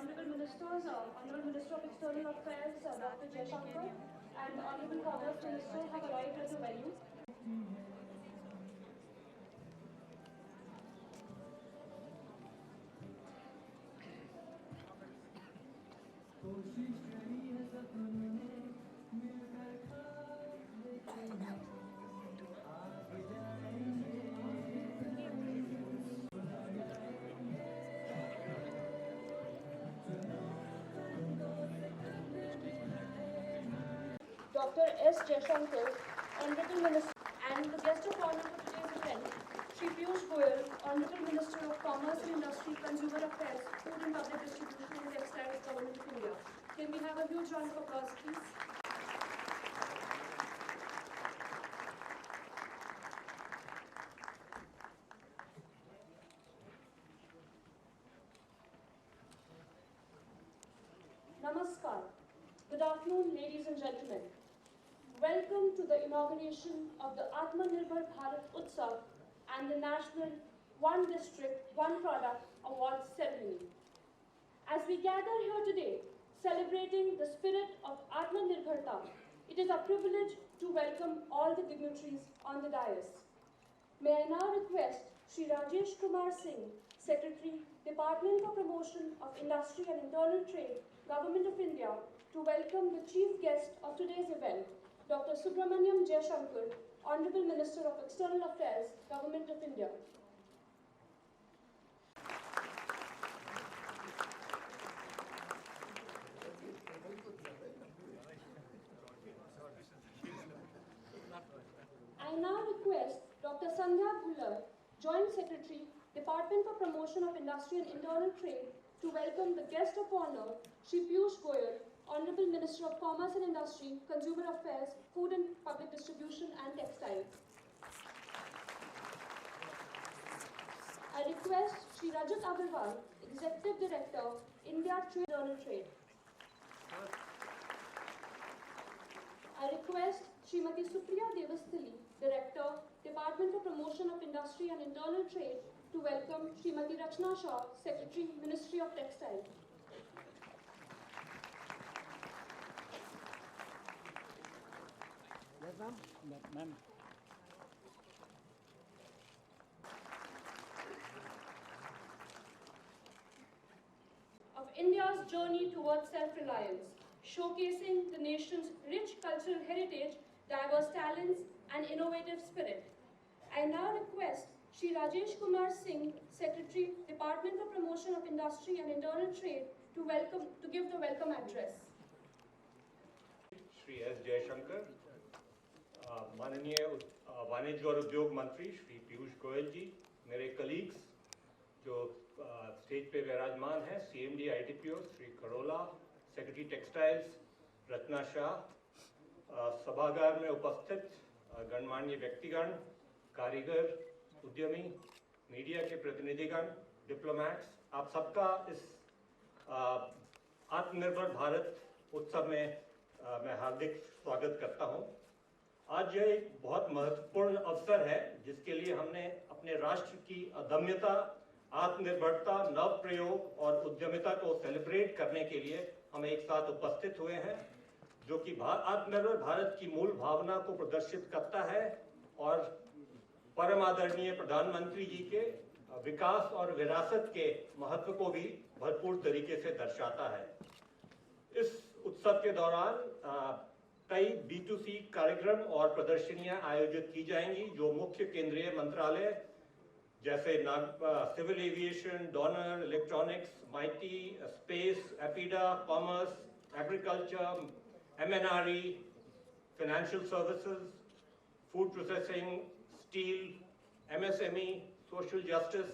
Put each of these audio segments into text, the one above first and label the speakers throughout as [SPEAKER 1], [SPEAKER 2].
[SPEAKER 1] Honorable Ministers, Honorable Minister of External Affairs, Dr. Jaishankar, and the Honorable Commerce Minister have arrived at the venue. Dr. S. Jaishankar, Honorable Minister, and the guest of honor for today's event, Shri Piyush Goyal, Honorable Minister of Commerce and Industry, Consumer Affairs, Food and Public Distribution and Textiles, Government of India. Can we have a huge round of applause, please? Namaskar. Good afternoon, ladies and gentlemen. Welcome to the inauguration of the Atmanirbhar Bharat Utsav and the National One District, One Product Awards ceremony. As we gather here today, celebrating the spirit of Atmanirbharta, it is a privilege to welcome all the dignitaries on the dais. May I now request Shri Rajesh Kumar Singh, Secretary, Department for Promotion of Industry and Internal Trade, Government of India, to welcome the chief guest of today's event, Dr. Subramaniam Jaishankar, Honorable Minister of External Affairs, Government of India. I now request Dr. Sandhya Bhullar, Joint Secretary, Department for Promotion of Industry and Internal Trade, to welcome the guest of honor, Shri Piyush Goyal, Honorable Minister of Commerce and Industry, Consumer Affairs, Food and Public Distribution and Textiles. I request Shri Rajat Agarwal, Executive Director, India Trade Internal Trade. I request Srimati Supriya Devasthali, Director, Department for Promotion of Industry and Internal Trade, to welcome Srimati Rachna Shah, Secretary, Ministry of Textiles.
[SPEAKER 2] Yes, ma'am.
[SPEAKER 1] Of India's journey towards self-reliance, showcasing the nation's rich cultural heritage, diverse talents, and innovative spirit. I now request Shri Rajesh Kumar Singh, Secretary, Department for Promotion of Industry and Internal Trade, to give the welcome address.
[SPEAKER 3] Shri S Jaishankar, माननीय वाणिज्य और उद्योग मंत्री श्री पीयूष गोयल जी, मेरे colleagues जो stage पे विराजमान हैं, CMD ITPO Shri Kharola, secretary textiles Ratna Shah, सभागार में उपस्थित गणमान्य व्यक्तिगण, कारीगर, उद्यमी, मीडिया के प्रतिनिधिगण, डिप्लोमैट्स, आप सबका इस आत्मनिर्भर भारत उत्सव में मैं हार्दिक स्वागत करता हूं। आज यह एक बहुत महत्वपूर्ण अवसर है जिसके लिए हमने अपने राष्ट्र की अदम्यता, आत्मनिर्भरता, नव प्रयोग और उद्यमिता को सेलिब्रेट करने के लिए हम एक साथ उपस्थित हुए हैं, जो कि आत्मनिर्भर भारत की मूल भावना को प्रदर्शित करता है और परम आदरणीय प्रधानमंत्री जी के विकास और विरासत के महत्व को भी भरपूर तरीके से दर्शाता है। इस उत्सव के दौरान कई B2C कार्यक्रम और प्रदर्शनियां आयोजित की जाएंगी, जो मुख्य केंद्रीय मंत्रालय जैसे civil aviation, DoNER, electronics, MeitY, space, APEDA, commerce, agriculture, MNRE, financial services, food processing, steel, MSME, social justice,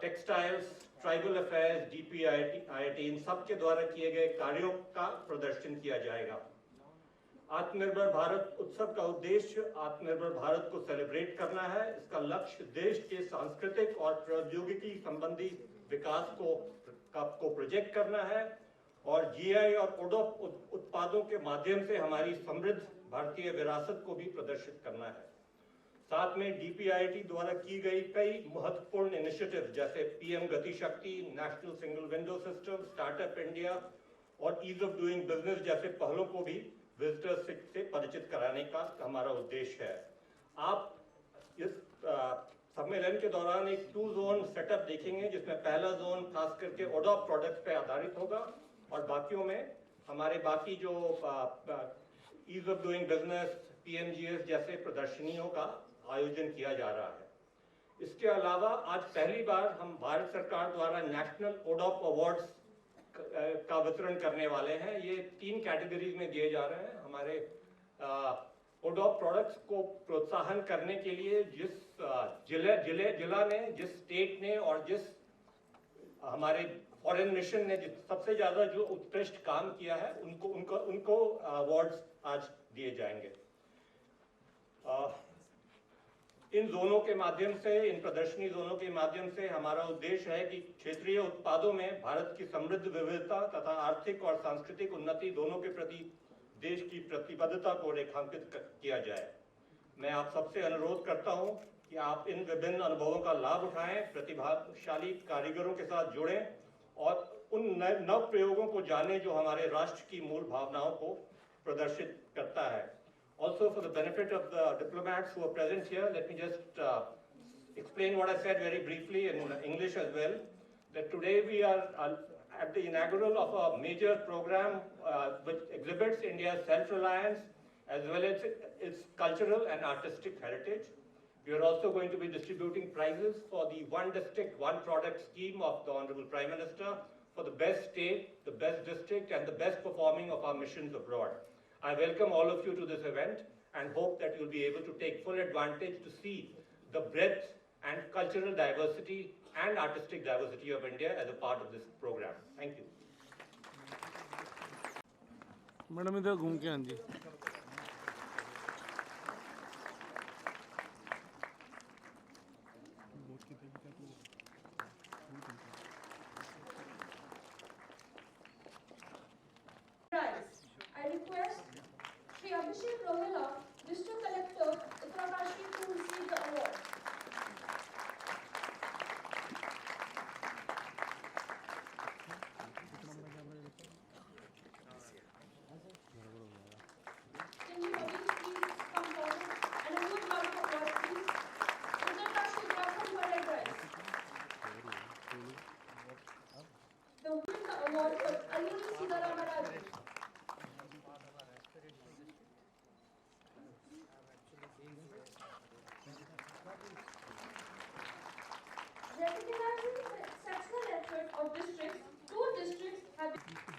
[SPEAKER 3] textiles, tribal affairs, DPIIT, इन सब के द्वारा किए गए कार्यों का प्रदर्शन किया जाएगा। आत्मनिर्भर भारत उत्सव का उद्देश्य आत्मनिर्भर भारत को सेलिब्रेट करना है। इसका लक्ष्य देश के सांस्कृतिक और प्रौद्योगिकी संबंधी विकास को प्रोजेक्ट करना है और GI और ODOP उत्पादों के माध्यम से हमारी समृद्ध भारतीय विरासत को भी प्रदर्शित करना है। साथ में डीपीआईटी द्वारा की गई कई महत्वपूर्ण इनिशिएटिव जैसे पीएम गति शक्ति, national single window system, startup India और ईज ऑफ डूइंग बिजनेस जैसे पहलों को भी विजिटर्स से परिचित कराने का हमारा उद्देश्य है। आप इस सम्मेलन के दौरान एक 2 जोन सेटअप देखेंगे, जिसमें पहला जोन खास करके ओडॉप प्रोडक्ट्स पे आधारित होगा और बाकियों में हमारे बाकी जो ईज ऑफ डूइंग बिजनेस, पीएमजीएस जैसे प्रदर्शनियों का आयोजन किया जा रहा है। इसके अलावा आज पहली बार हम भारत सरकार द्वारा नेशनल ओडॉप अवार्ड्स का वितरण करने वाले हैं। ये 3 कैटेगरीज में दिए जा रहे हैं। हमारे ओडॉप प्रोडक्ट्स को प्रोत्साहन करने के लिए जिस जिला ने, जिस स्टेट ने और जिस हमारे फॉरेन मिशन ने सबसे ज्यादा जो उत्कृष्ट काम किया है उनको अवार्ड्स आज दिए जाएंगे। इन जोनों के माध्यम से, इन प्रदर्शनी जोनों के माध्यम से हमारा उद्देश्य है कि क्षेत्रीय उत्पादों में भारत की समृद्ध विविधता तथा आर्थिक और सांस्कृतिक उन्नति दोनों के प्रति देश की प्रतिबद्धता को रेखांकित किया जाए। मैं आप सबसे अनुरोध करता हूं कि आप इन विभिन्न अनुभवों का लाभ उठाएं, प्रतिभाशाली कारीगरों के साथ जुड़ें और उन नव प्रयोगों को जानें जो हमारे राष्ट्र की मूल भावनाओं को प्रदर्शित करता है। Also, for the benefit of the diplomats who are present here, let me just explain what I said very briefly in English as well. That today we are at the inaugural of a major program which exhibits India's self-reliance as well as its cultural and artistic heritage. We are also going to be distributing prizes for the One District, One Product scheme of the Honorable Prime Minister for the best state, the best district and the best performing of our missions abroad. I welcome all of you to this event and hope that you'll be able to take full advantage to see the breadth and cultural diversity and artistic diversity of India as a part of this program. Thank you.
[SPEAKER 2] Madam इधर घूम के Anji.
[SPEAKER 1] I request Shri Abhishek Rohela, District Collector, Uttarkashi, to receive the award. Can you please come forward and a good round of applause, please? Uttarkashi Grakham Marai Prize. The winner award for Alluri Siddharama Raju. Recognizing the exceptional effort of districts, 2 districts have been for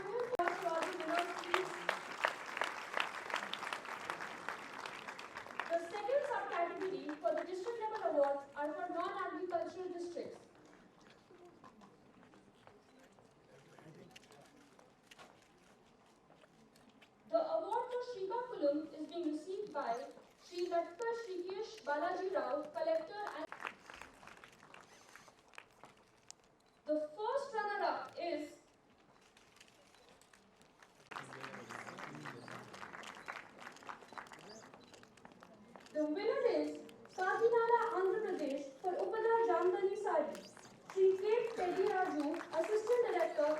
[SPEAKER 1] women for all the winners, please. The second subcategory for the district level awards are for non-agricultural districts. The award for Srikakulam is being received by Sri Latka Shrikesh Balaji Rao, Collector, and the first runner-up is the winner is Kakinada, Andhra Pradesh for Upada Jamdani Sari. Sri K. Teddy Raju, Assistant Director.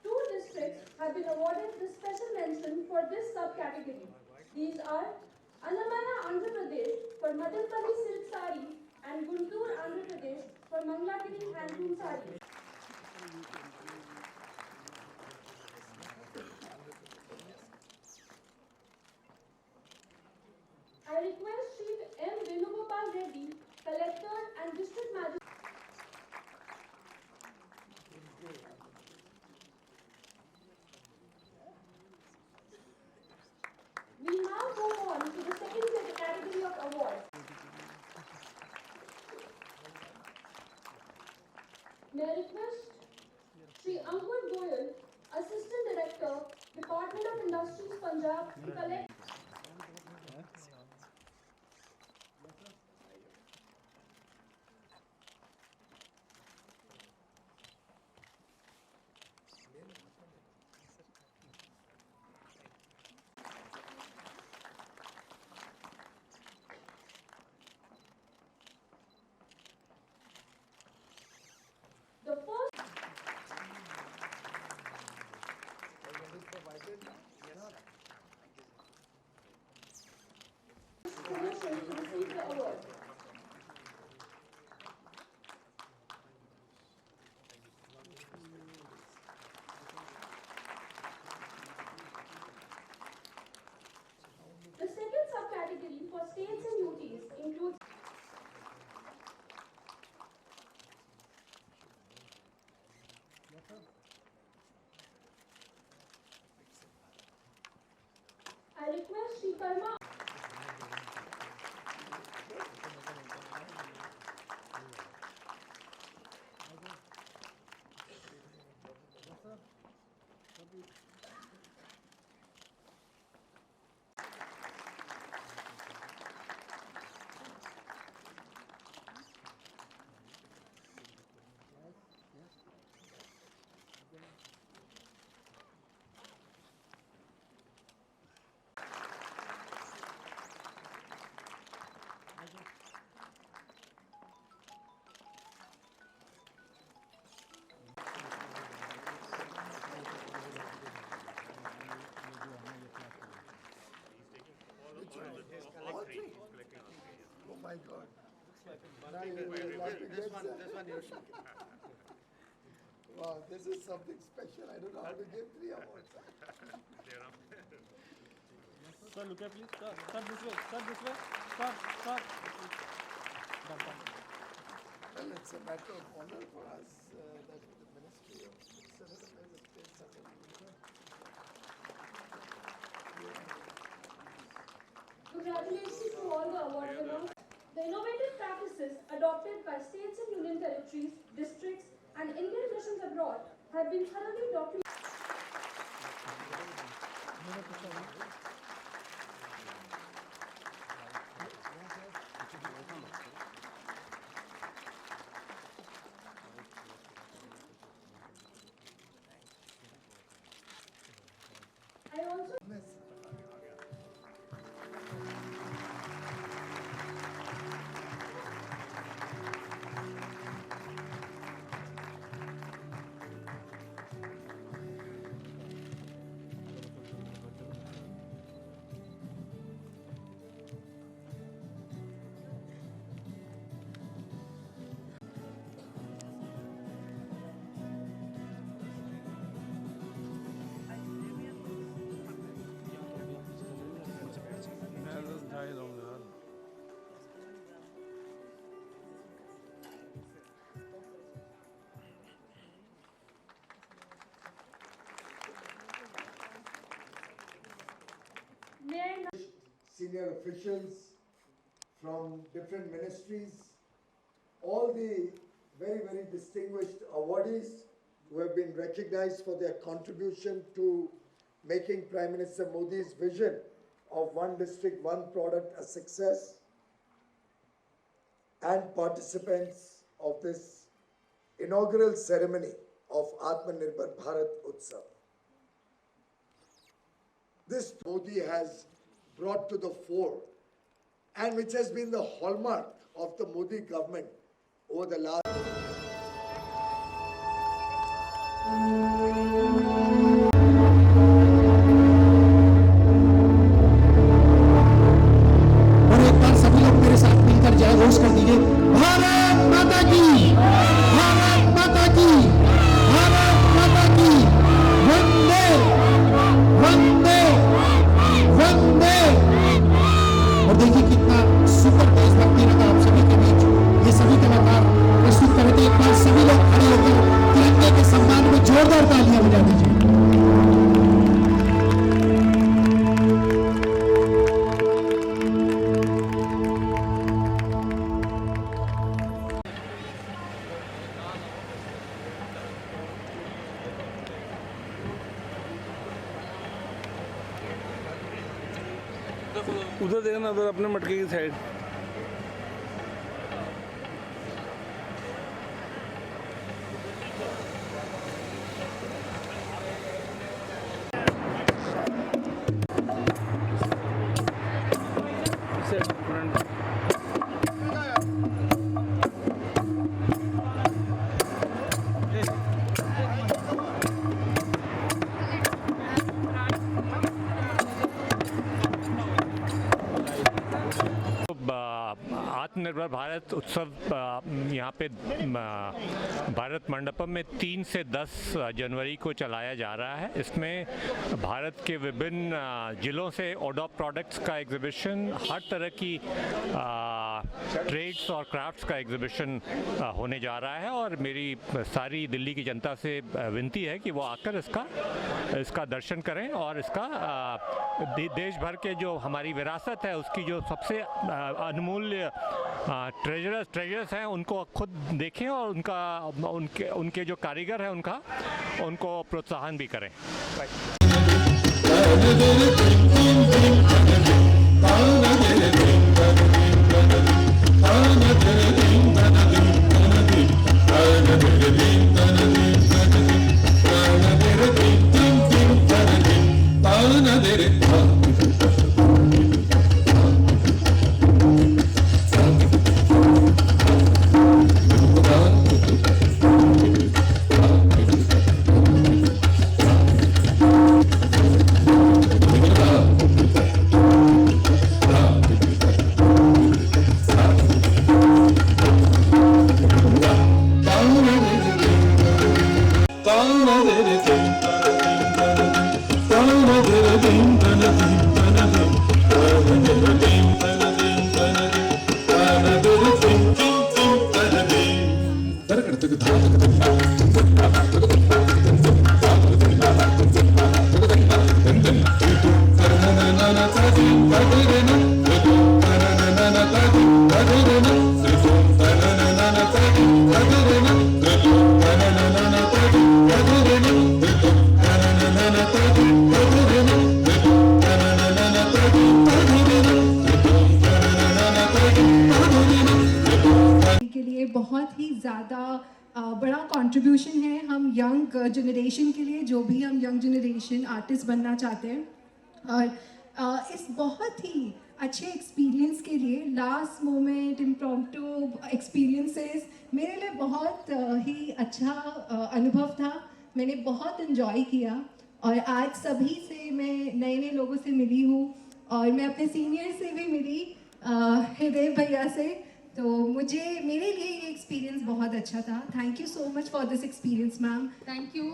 [SPEAKER 1] 2 districts have been awarded the special mention for this subcategory. These are Annamala, Andhra Pradesh for Madalpalli Silk Sari and Guntur, Andhra Pradesh for Mangalagiri Handloom Sari. I request Shri M. Venugopal Reddy, Collector and District Magistrate. We now go on to the second category of awards. May I request Shri Ankur Goyal, Assistant Director, Department of Industries, Punjab, to collect. states and UTs include I request Shri Karma.
[SPEAKER 4] Oh my God. Now you will have to get some. Wow, this is something special. I don't know how to give 3 awards.
[SPEAKER 2] Sir, look at please. Sir, this way. Sir, this way. Sir.
[SPEAKER 4] Well, it's a matter of honor for us that the Ministry of Civil Affairs has played such a
[SPEAKER 1] Congratulations to all the award winners. The innovative practices adopted by states and union territories, districts, and Indian missions abroad have been thoroughly documented. I also
[SPEAKER 2] मैं तो जा ही रहूँगा यार.
[SPEAKER 1] may I now
[SPEAKER 4] senior officials from different ministries, all the very, very distinguished awardees who have been recognized for their contribution to making Prime Minister Modi's vision of one district, one product a success, and participants of this inaugural ceremony of Atmanirbhar Bharat Utsav. This Modi has brought to the fore and which has been the hallmark of the Modi government over the last
[SPEAKER 5] और एक बार सभी लोग मेरे साथ मिलकर जय घोष कर दीजिए, भारत माता की, भारत माता की, भारत माता की, वंदे वंदे वंदे। और देखिए कितना सुपर देशभक्ति लगा आप सभी के बीच ये सभी कलाकार प्रस्तुत कर रहे थे। एक बार सभी लोग खड़े होकर तिरंगे के सम्मान में जोरदार तालियां बजा दीजिए।
[SPEAKER 2] उधर देखना, उधर अपने मटके की साइड. फ्रंट
[SPEAKER 6] आत्मनिर्भर भारत उत्सव यहाँ पे भारत मंडपम में 3 से 10 जनवरी को चलाया जा रहा है। इसमें भारत के विभिन्न जिलों से ओडॉप प्रोडक्ट्स का एग्जीबिशन, हर तरह की ट्रेड्स और क्राफ्ट्स का एग्जीबिशन होने जा रहा है और मेरी सारी दिल्ली की जनता से विनती है कि वो आकर इसका दर्शन करें और इसका देश भर के जो हमारी विरासत है उसकी जो सबसे अनमूल्य ट्रेजर्स हैं उनको खुद देखें और उनके जो कारीगर हैं उनको प्रोत्साहन भी करें।
[SPEAKER 7] बहुत ही ज़्यादा बड़ा कंट्रीब्यूशन है हम यंग जनरेशन के लिए, जो भी हम यंग जनरेशन आर्टिस्ट बनना चाहते हैं। और इस बहुत ही अच्छे एक्सपीरियंस के लिए लास्ट मोमेंट इम्प्रॉम्प्टू एक्सपीरियंसेस मेरे लिए बहुत ही अच्छा अनुभव था। मैंने बहुत इन्जॉय किया और आज सभी से मैं नए नए लोगों से मिली हूँ और मैं अपने सीनियर से भी मिली, हृदय भैया से। तो मेरे लिए ये एक्सपीरियंस बहुत अच्छा था। Thank you so much for this experience ma'am.
[SPEAKER 8] Thank you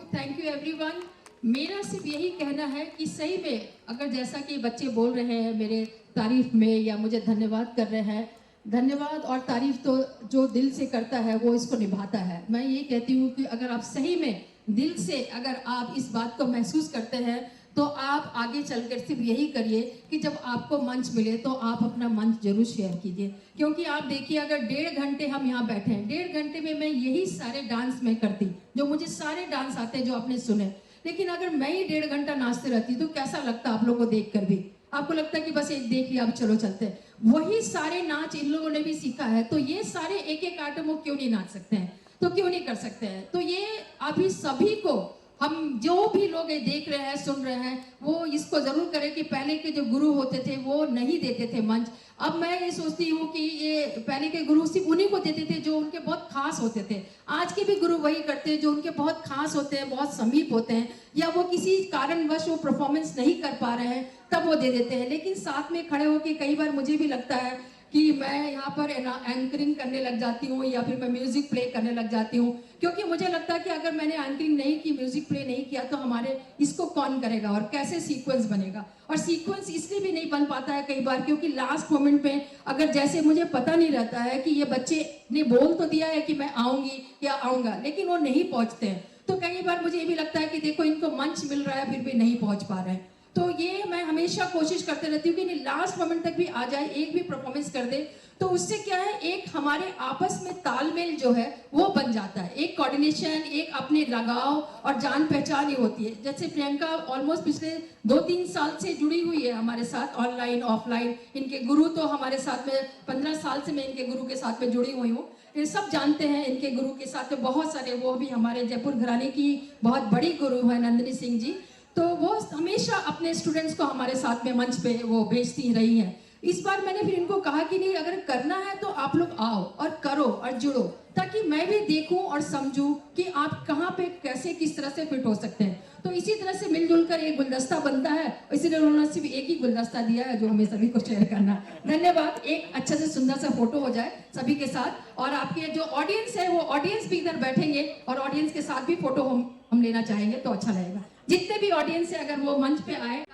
[SPEAKER 8] everyone. मेरा सिर्फ यही कहना है कि सही में अगर जैसा कि बच्चे बोल रहे हैं मेरे तारीफ में या मुझे धन्यवाद कर रहे हैं, धन्यवाद और तारीफ तो जो दिल से करता है वो इसको निभाता है। मैं ये कहती हूँ कि अगर आप सही में दिल से अगर आप इस बात को महसूस करते हैं तो आप आगे चलकर सिर्फ यही करिए कि जब आपको मंच मिले तो आप अपना मंच जरूर शेयर कीजिए। क्योंकि आप देखिए अगर 1.5 घंटे हम यहाँ बैठे हैं, 1.5 घंटे में मैं यही सारे डांस मैं करती, जो मुझे सारे डांस आते हैं जो आपने सुने, लेकिन अगर मैं ही 1.5 घंटा नाचते रहती तो कैसा लगता आप लोगों को देख कर भी? आपको लगता है कि बस एक देख लिया अब चलो चलते हैं। वही सारे नाच इन लोगों ने भी सीखा है, तो ये सारे एक एक आइटम वो क्यों नहीं नाच सकते हैं, तो क्यों नहीं कर सकते हैं? तो ये अभी सभी को हम जो भी लोग ये देख रहे हैं सुन रहे हैं वो इसको जरूर करें कि पहले के जो गुरु होते थे वो नहीं देते थे मंच। अब मैं ये सोचती हूँ कि ये पहले के गुरु सिर्फ उन्हीं को देते थे जो उनके बहुत खास होते थे। आज के भी गुरु वही करते हैं जो उनके बहुत खास होते हैं, बहुत समीप होते हैं, या वो किसी कारणवश वो परफॉर्मेंस नहीं कर पा रहे हैं तब वो दे देते हैं। लेकिन साथ में खड़े होकर कई बार मुझे भी लगता है कि मैं यहाँ पर एंकरिंग करने लग जाती हूँ या फिर मैं म्यूजिक प्ले करने लग जाती हूँ, क्योंकि मुझे लगता है कि अगर मैंने एंकरिंग नहीं की, म्यूजिक प्ले नहीं किया तो हमारे इसको कौन करेगा और कैसे सीक्वेंस बनेगा। और सीक्वेंस इसलिए भी नहीं बन पाता है कई बार क्योंकि लास्ट मोमेंट पे अगर जैसे मुझे पता नहीं रहता है कि ये बच्चे ने बोल तो दिया है कि मैं आऊंगी या आऊंगा, लेकिन वो नहीं पहुंचते हैं, तो कई बार मुझे ये भी लगता है कि देखो इनको मंच मिल रहा है फिर भी नहीं पहुंच पा रहे हैं। तो ये मैं हमेशा कोशिश करते रहती हूँ कि लास्ट मोमेंट तक भी आ जाए, एक भी परफॉर्मेंस कर दे, तो उससे क्या है एक हमारे आपस में तालमेल जो है वो बन जाता है, एक कोऑर्डिनेशन, एक अपने लगाव और जान पहचान ही होती है। जैसे प्रियंका ऑलमोस्ट पिछले 2-3 साल से जुड़ी हुई है हमारे साथ, ऑनलाइन ऑफलाइन। इनके गुरु तो हमारे साथ में 15 साल से मैं इनके गुरु के साथ में जुड़ी हुई हूँ। ये सब जानते हैं इनके गुरु के साथ में बहुत सारे, वो भी हमारे जयपुर घराने की बहुत बड़ी गुरु है नंदिनी सिंह जी, तो वो हमेशा अपने स्टूडेंट्स को हमारे साथ में मंच पे वो भेजती रही हैं। इस बार मैंने फिर इनको कहा कि नहीं, अगर करना है तो आप लोग आओ और करो और जुड़ो, ताकि मैं भी देखूं और समझूं कि आप कहाँ पे कैसे किस तरह से फिट हो सकते हैं। तो इसी तरह से मिलजुल कर एक गुलदस्ता बनता है, इसीलिए उन्होंने सिर्फ एक ही गुलदस्ता दिया है जो हमें सभी को शेयर करना। धन्यवाद। एक अच्छा से सुंदर सा फोटो हो जाए सभी के साथ, और आपके जो ऑडियंस है वो ऑडियंस भी इधर बैठेंगे और ऑडियंस के साथ भी फोटो हम लेना चाहेंगे तो अच्छा रहेगा। जितने भी ऑडियंस है अगर वो मंच पे आए।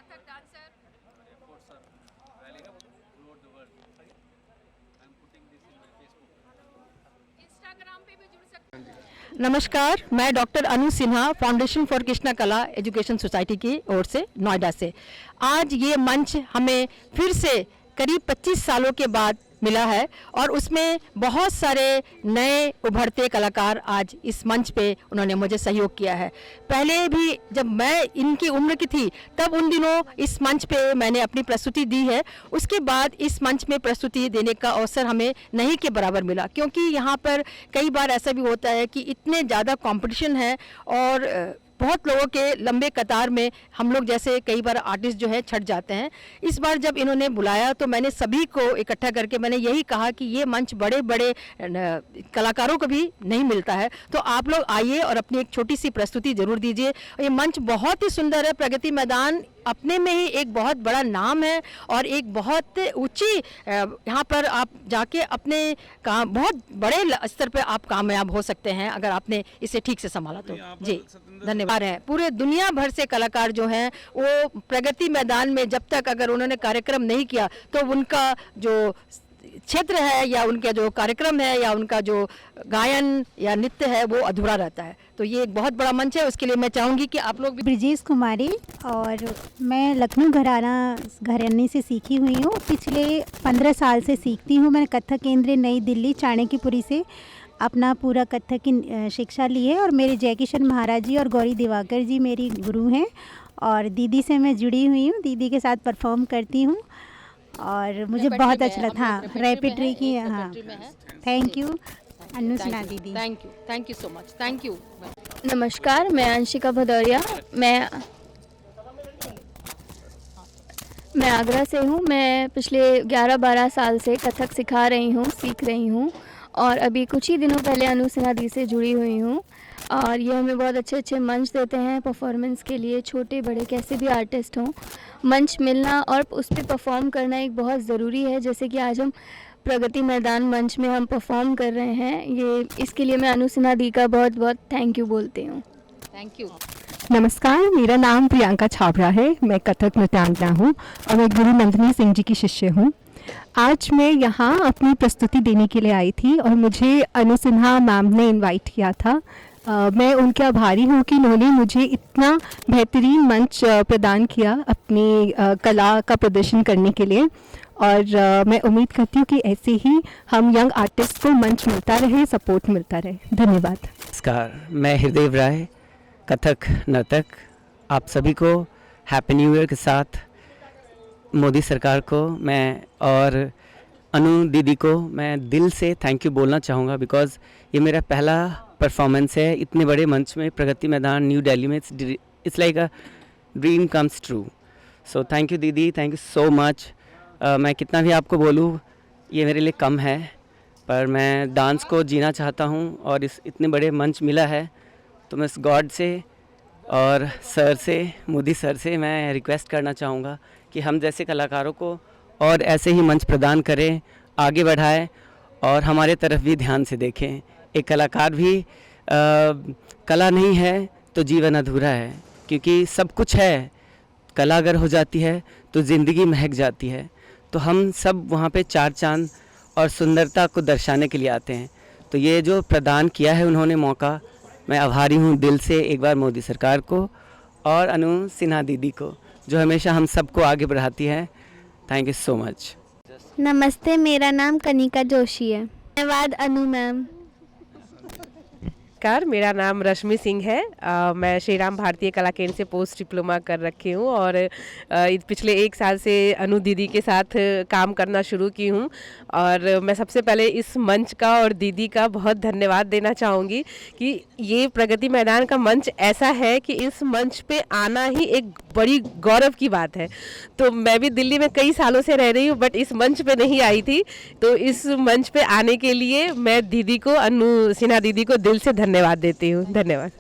[SPEAKER 9] नमस्कार, मैं doctor Anu Sinha foundation for Krishna कला एजुकेशन सोसाइटी की ओर से नोएडा से। आज ये मंच हमें फिर से करीब 25 सालों के बाद मिला है और उसमें बहुत सारे नए उभरते कलाकार आज इस मंच पे उन्होंने मुझे सहयोग किया है। पहले भी जब मैं इनकी उम्र की थी तब उन दिनों इस मंच पे मैंने अपनी प्रस्तुति दी है। उसके बाद इस मंच में प्रस्तुति देने का अवसर हमें नहीं के बराबर मिला, क्योंकि यहाँ पर कई बार ऐसा भी होता है कि इतने ज़्यादा कंपटीशन है और बहुत लोगों के लंबे कतार में हम लोग जैसे कई बार आर्टिस्ट जो है छट जाते हैं। इस बार जब इन्होंने बुलाया तो मैंने सभी को इकट्ठा करके मैंने यही कहा कि ये मंच बड़े बड़े कलाकारों को भी नहीं मिलता है, तो आप लोग आइए और अपनी एक छोटी सी प्रस्तुति जरूर दीजिए। ये मंच बहुत ही सुंदर है। प्रगति मैदान अपने में ही एक बहुत बड़ा नाम है और एक बहुत ऊंची यहाँ पर आप जाके अपने काम बहुत बड़े स्तर पे आप कामयाब हो सकते हैं अगर आपने इसे ठीक से संभाला तो। जी धन्यवाद। है पूरे दुनिया भर से कलाकार जो हैं वो प्रगति मैदान में जब तक अगर उन्होंने कार्यक्रम नहीं किया तो उनका जो क्षेत्र है या उनका जो कार्यक्रम है या उनका जो गायन या नृत्य है वो अधूरा रहता है। तो ये एक बहुत बड़ा मंच है, उसके लिए मैं चाहूँगी कि आप लोग भी।
[SPEAKER 10] ब्रिजेश कुमारी, और मैं लखनऊ घराने से सीखी हुई हूँ। पिछले 15 साल से सीखती हूँ। मैंने कथक केंद्र नई दिल्ली चाणक्यपुरी से अपना पूरा कथक की शिक्षा ली है और मेरे जयकिशन महाराज जी और गौरी दिवाकर जी मेरी गुरु हैं और दीदी से मैं जुड़ी हुई हूँ। दीदी के साथ परफॉर्म करती हूँ और मुझे बहुत अच्छा लगता। हाँ, रेपिट्री की। हाँ, थैंक यू अनु सिन्हा दीदी।
[SPEAKER 9] Thank you so much. Thank you.
[SPEAKER 11] नमस्कार, मैं अंशिका भदौरिया। मैं आगरा से हूँ। मैं पिछले 11-12 साल से कथक सिखा रही हूँ, सीख रही हूँ और अभी कुछ ही दिनों पहले अनु सिन्हा दी से जुड़ी हुई हूँ। और ये हमें बहुत अच्छे अच्छे मंच देते हैं परफॉर्मेंस के लिए। छोटे बड़े कैसे भी आर्टिस्ट हों, मंच मिलना और उस पर परफॉर्म करना एक बहुत ज़रूरी है। जैसे कि आज हम प्रगति मैदान मंच में हम परफॉर्म कर रहे हैं, ये इसके लिए मैं अनु सिन्हा दी का बहुत बहुत थैंक यू बोलती हूँ।
[SPEAKER 9] Thank you.
[SPEAKER 12] नमस्कार, मेरा नाम प्रियंका छाबड़ा है। मैं कथक नृत्यांगना हूँ और मैं गुरु नंदिनी सिंह जी की शिष्य हूँ। आज मैं यहाँ अपनी प्रस्तुति देने के लिए आई थी और मुझे अनु सिन्हा मैम ने इनवाइट किया था। मैं उनके आभारी हूँ कि उन्होंने मुझे इतना बेहतरीन मंच प्रदान किया अपनी कला का प्रदर्शन करने के लिए और मैं उम्मीद करती हूँ कि ऐसे ही हम यंग आर्टिस्ट को मंच मिलता रहे, सपोर्ट मिलता रहे। धन्यवाद।
[SPEAKER 13] नमस्कार, मैं हृदय राय, कथक नर्तक। आप सभी को हैप्पी न्यू ईयर के साथ मोदी सरकार को मैं और अनु दीदी को मैं दिल से थैंक यू बोलना चाहूँगा, बिकॉज़ ये मेरा पहला परफॉर्मेंस है इतने बड़े मंच में, प्रगति मैदान न्यू दिल्ली में। It's like a dream comes true. So thank you दीदी, थैंक यू सो मच। मैं कितना भी आपको बोलूँ ये मेरे लिए कम है, पर मैं डांस को जीना चाहता हूँ और इस इतने बड़े मंच मिला है तो मैं इस गॉड से और सर से, मोदी सर से मैं रिक्वेस्ट करना चाहूँगा कि हम जैसे कलाकारों को और ऐसे ही मंच प्रदान करें, आगे बढ़ाएं और हमारे तरफ भी ध्यान से देखें। एक कलाकार भी कला नहीं है तो जीवन अधूरा है, क्योंकि सब कुछ है, कला अगर हो जाती है तो ज़िंदगी महक जाती है। तो हम सब वहाँ पे चार चांद और सुंदरता को दर्शाने के लिए आते हैं। तो ये जो प्रदान किया है उन्होंने मौका, मैं आभारी हूँ दिल से एक बार मोदी सरकार को और अनु सिन्हा दीदी को, जो हमेशा हम सबको आगे बढ़ाती है। Thank you so much.
[SPEAKER 11] नमस्ते, मेरा नाम कनिका जोशी है। धन्यवाद अनु मैम।
[SPEAKER 14] नमस्कार, मेरा नाम रश्मि सिंह है। मैं श्री राम भारतीय कला केंद्र से पोस्ट डिप्लोमा कर रखी हूँ और पिछले 1 साल से अनु दीदी के साथ काम करना शुरू की हूँ। और मैं सबसे पहले इस मंच का और दीदी का बहुत धन्यवाद देना चाहूँगी कि ये प्रगति मैदान का मंच ऐसा है कि इस मंच पे आना ही एक बड़ी गौरव की बात है। तो मैं भी दिल्ली में कई सालों से रह रही हूँ बट इस मंच पे नहीं आई थी, तो इस मंच पे आने के लिए मैं दीदी को, अनु सिन्हा दीदी को दिल से धन्यवाद देती हूँ। धन्यवाद।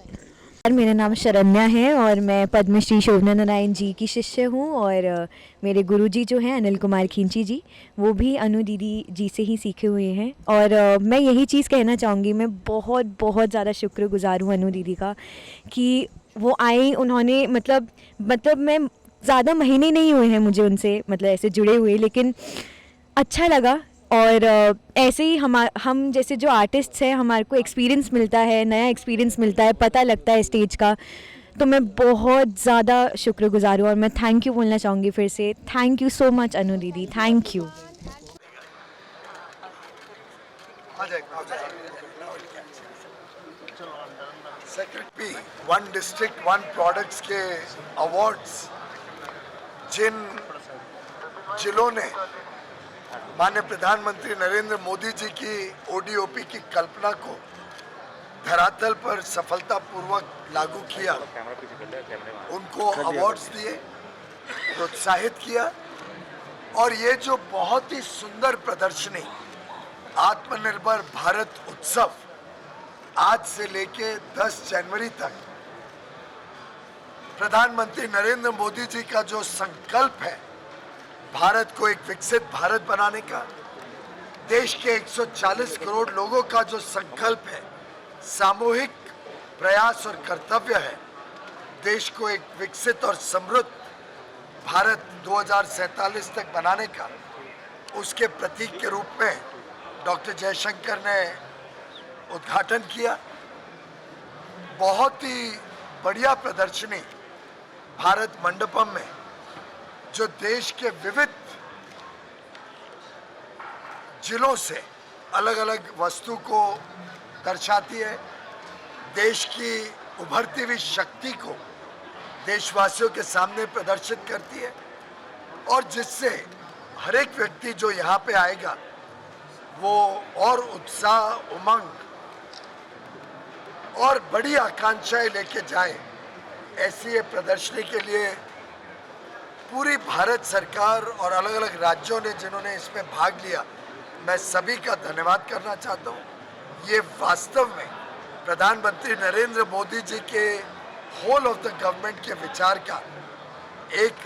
[SPEAKER 15] मेरा नाम शरण्या है और मैं पद्मश्री शोभना नारायण जी की शिष्य हूँ और मेरे गुरुजी जो हैं अनिल कुमार खिंची जी, वो भी अनु दीदी जी से ही सीखे हुए हैं। और मैं यही चीज़ कहना चाहूँगी, मैं बहुत बहुत ज़्यादा शुक्रगुजार हूँ अनु दीदी का कि वो आई, उन्होंने मतलब मैं ज़्यादा महीने नहीं हुए हैं मुझे उनसे मतलब ऐसे जुड़े हुए, लेकिन अच्छा लगा। और ऐसे ही हम जैसे जो आर्टिस्ट्स हैं, हमारे को एक्सपीरियंस मिलता है, नया एक्सपीरियंस मिलता है, पता लगता है स्टेज का। तो मैं बहुत ज़्यादा शुक्रगुजार हूँ और मैं थैंक यू बोलना चाहूँगी फिर से। Thank you so much Anu दीदी, थैंक यू।
[SPEAKER 4] सेक्रेट पी 1 डिस्ट्रिक्ट 1 प्रोडक्ट्स के अवार्ड्स जिन जिलों ने माननीय प्रधानमंत्री नरेंद्र मोदी जी की ODOP की कल्पना को धरातल पर सफलतापूर्वक लागू किया, उनको अवार्ड्स दिए, प्रोत्साहित किया। और ये जो बहुत ही सुंदर प्रदर्शनी आत्मनिर्भर भारत उत्सव आज से लेके 10 जनवरी तक प्रधानमंत्री नरेंद्र मोदी जी का जो संकल्प है भारत को एक विकसित भारत बनाने का, देश के 140 करोड़ लोगों का जो संकल्प है, सामूहिक प्रयास और कर्तव्य है देश को एक विकसित और समृद्ध भारत 2047 तक बनाने का, उसके प्रतीक के रूप में डॉक्टर जयशंकर ने उद्घाटन किया। बहुत ही बढ़िया प्रदर्शनी भारत मंडपम में जो देश के विविध जिलों से अलग अलग वस्तु को दर्शाती है, देश की उभरती हुई शक्ति को देशवासियों के सामने प्रदर्शित करती है और जिससे हर एक व्यक्ति जो यहाँ पे आएगा वो और उत्साह, उमंग और बड़ी आकांक्षाएं लेके जाए। ऐसी ये प्रदर्शनी के लिए पूरी भारत सरकार और अलग अलग राज्यों ने जिन्होंने इसमें भाग लिया, मैं सभी का धन्यवाद करना चाहता हूँ। ये वास्तव में प्रधानमंत्री नरेंद्र मोदी जी के होल ऑफ द गवर्नमेंट के विचार का एक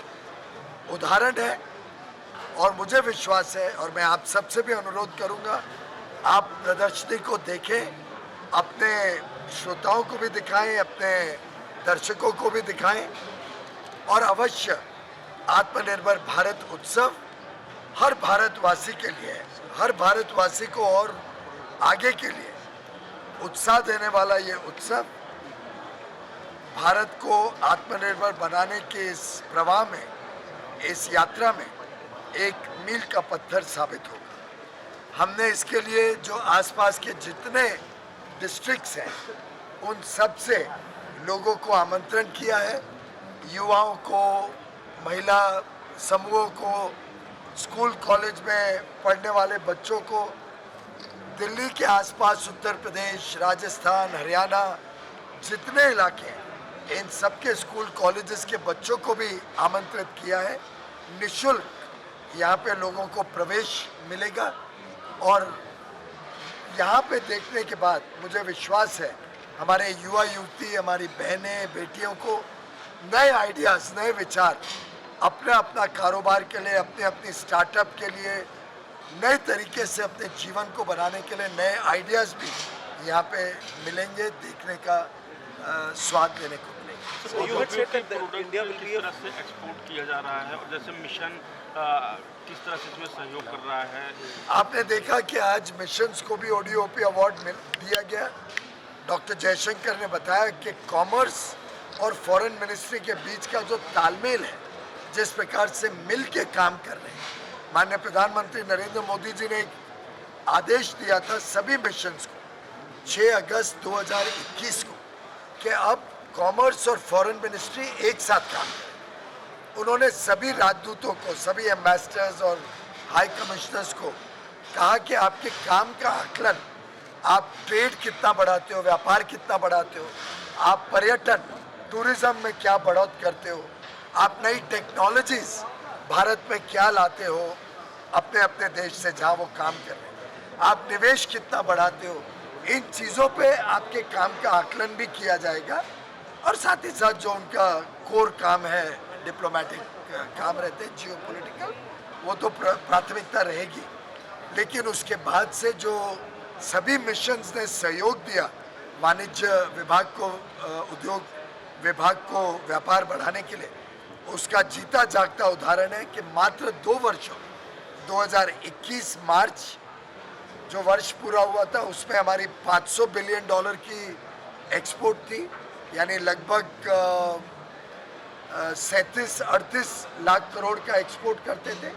[SPEAKER 4] उदाहरण है और मुझे विश्वास है और मैं आप सबसे भी अनुरोध करूँगा, आप प्रदर्शनी को देखें, अपने श्रोताओं को भी दिखाएं, अपने दर्शकों को भी दिखाएं और अवश्य आत्मनिर्भर भारत उत्सव हर भारतवासी के लिए है, हर भारतवासी को और आगे के लिए उत्साह देने वाला ये उत्सव भारत को आत्मनिर्भर बनाने के इस प्रवाह में, इस यात्रा में एक मील का पत्थर साबित होगा। हमने इसके लिए जो आसपास के जितने डिस्ट्रिक्ट्स हैं उन सब से लोगों को आमंत्रण किया है, युवाओं को, महिला समूहों को, स्कूल कॉलेज में पढ़ने वाले बच्चों को, दिल्ली के आसपास उत्तर प्रदेश, राजस्थान, हरियाणा जितने इलाके हैं इन सबके स्कूल कॉलेजेस के बच्चों को भी आमंत्रित किया है। निःशुल्क यहाँ पे लोगों को प्रवेश मिलेगा और यहाँ पे देखने के बाद मुझे विश्वास है हमारे युवा युवती, हमारी बहनें, बेटियों को नए आइडियाज़, नए विचार अपना अपना कारोबार के लिए, अपने अपने स्टार्टअप के लिए, नए तरीके से अपने जीवन को बनाने के लिए नए आइडियाज़ भी यहाँ पे मिलेंगे, देखने का स्वाद लेने को
[SPEAKER 2] प्रोडक्ट किस तरह से एक्सपोर्ट किया जा रहा है और जैसे मिशन किस तरह से इसमें सहयोग कर रहा है?
[SPEAKER 4] आपने देखा कि आज मिशंस को भी ODOP अवार्ड दिया गया। डॉक्टर जयशंकर ने बताया कि कॉमर्स और फॉरेन मिनिस्ट्री के बीच का जो तालमेल है, जिस प्रकार से मिल के काम कर रहे हैं, माननीय प्रधानमंत्री नरेंद्र मोदी जी ने एक आदेश दिया था सभी मिशंस को 6 अगस्त 2021 को कि अब कॉमर्स और फॉरेन मिनिस्ट्री एक साथ काम करें। उन्होंने सभी राजदूतों को, सभी एम्बेसडर्स और हाई कमिश्नर्स को कहा कि आपके काम का आकलन, आप ट्रेड कितना बढ़ाते हो, व्यापार कितना बढ़ाते हो, आप पर्यटन टूरिज्म में क्या बढ़ोतरी करते हो, आप नई टेक्नोलॉजीज भारत में क्या लाते हो अपने अपने देश से जहाँ वो काम कर रहे हैं, आप निवेश कितना बढ़ाते हो, इन चीज़ों पे आपके काम का आकलन भी किया जाएगा। और साथ ही साथ जो उनका कोर काम है, डिप्लोमेटिक काम रहते हैं, जियोपॉलिटिकल, वो तो प्राथमिकता रहेगी। लेकिन उसके बाद से जो सभी मिशंस ने सहयोग दिया वाणिज्य विभाग को, उद्योग विभाग को व्यापार बढ़ाने के लिए, उसका जीता जागता उदाहरण है कि मात्र 2 वर्षों 2021 मार्च जो वर्ष पूरा हुआ था उसमें हमारी $500 बिलियन की एक्सपोर्ट थी, यानी लगभग 37-38 लाख करोड़ का एक्सपोर्ट करते थे।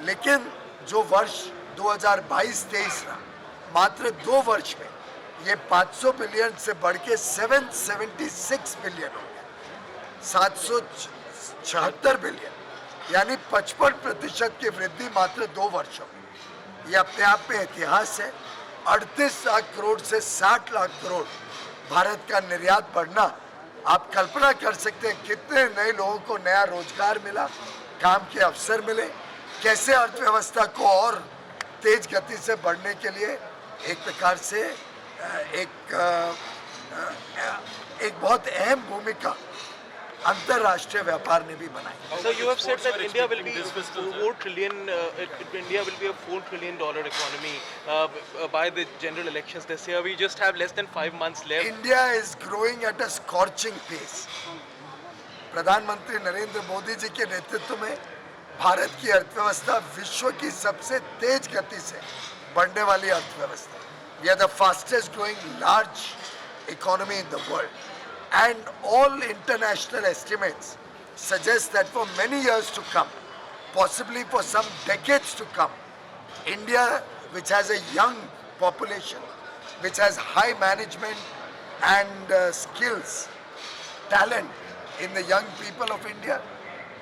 [SPEAKER 4] लेकिन जो वर्ष 2022-23 रहा, मात्र 2 वर्ष में ये 500 बिलियन से बढ़ के 776 बिलियन हो गया, 776 बिलियन, यानी 55% की वृद्धि मात्र 2 वर्षों में। ये अपने आप में इतिहास है। 38 लाख करोड़ से 60 लाख करोड़ भारत का निर्यात बढ़ना, आप कल्पना कर सकते हैं कितने नए लोगों को नया रोजगार मिला, काम के अवसर मिले, कैसे अर्थव्यवस्था को और तेज गति से बढ़ने के लिए एक प्रकार से एक बहुत अहम भूमिका अंतर्राष्ट्रीय व्यापार ने भी बनाई।
[SPEAKER 16] So you have said that India will be $4 trillion. India will be a $4 trillion economy by the general elections this year. We just have less than 5 months left.
[SPEAKER 4] India is growing at a scorching pace. प्रधानमंत्री नरेंद्र मोदी जी के नेतृत्व में भारत की अर्थव्यवस्था विश्व की सबसे तेज गति से बढ़ने वाली अर्थव्यवस्था। We are the fastest growing large economy in the world. And all international estimates suggest that for many years to come, possibly for some decades to come, India, which has a young population, which has high management and skills, talent in the young people of India,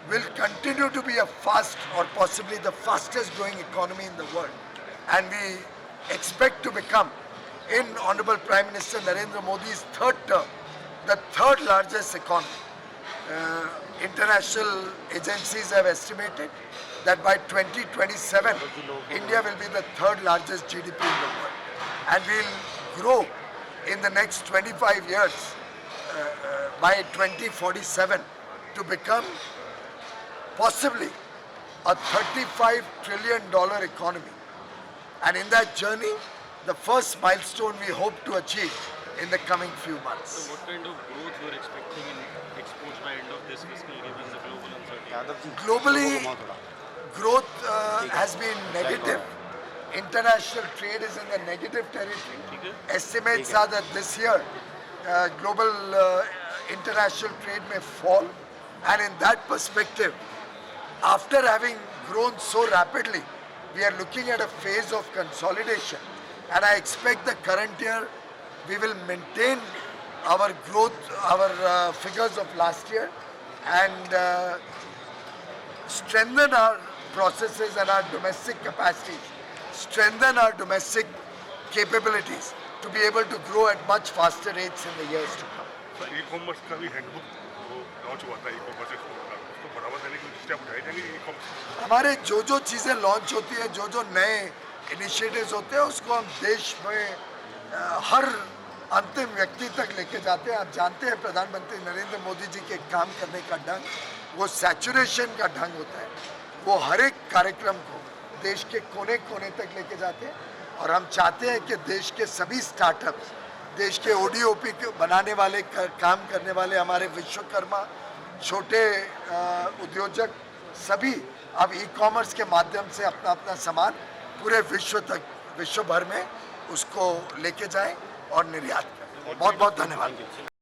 [SPEAKER 4] will continue to be a fast or possibly the fastest growing economy in the world. And we expect to become, in Honorable Prime Minister Narendra Modi's 3rd term, the 3rd largest economy. International agencies have estimated that by 2027, India will be the 3rd largest GDP in the world. And we'll grow in the next 25 years by 2047 to become possibly a $35 trillion economy. And in that journey, the first milestone we hope to achieve in the coming few months.
[SPEAKER 2] So what kind of growth you are expecting in exports by end of this fiscal given the global uncertainty?
[SPEAKER 4] Globally, growth has been negative. International trade is in the negative territory. Estimates are that this year, global international trade may fall. And in that perspective, after having grown so rapidly, we are looking at a phase of consolidation. And I expect the current year, we will maintain our growth, our figures of last year, and strengthen our processes and our domestic capacities, strengthen our domestic capabilities to be able to grow at much faster rates in the years to come.
[SPEAKER 17] So e-commerce का भी handbook launch हुआ था, e-commerce उसको बढ़ावा देने के लिए step उठाए जाएंगे e-commerce।
[SPEAKER 4] हमारे जो चीज़ें लॉन्च होती है, जो नए इनिशिएटिव्स होते हैं, उसको हम देश में हर अंतिम व्यक्ति तक लेके जाते हैं। आप जानते हैं प्रधानमंत्री नरेंद्र मोदी जी के काम करने का ढंग, वो सैचुरेशन का ढंग होता है। वो हर एक कार्यक्रम को देश के कोने कोने तक लेके जाते हैं। और हम चाहते हैं कि देश के सभी स्टार्टअप्स, देश के ODOP बनाने वाले, काम करने वाले हमारे विश्वकर्मा, छोटे उद्योजक, सभी अब ई-कॉमर्स के माध्यम से अपना अपना सामान पूरे विश्व भर में उसको लेके जाएं और निर्यात करें। बहुत बहुत धन्यवाद।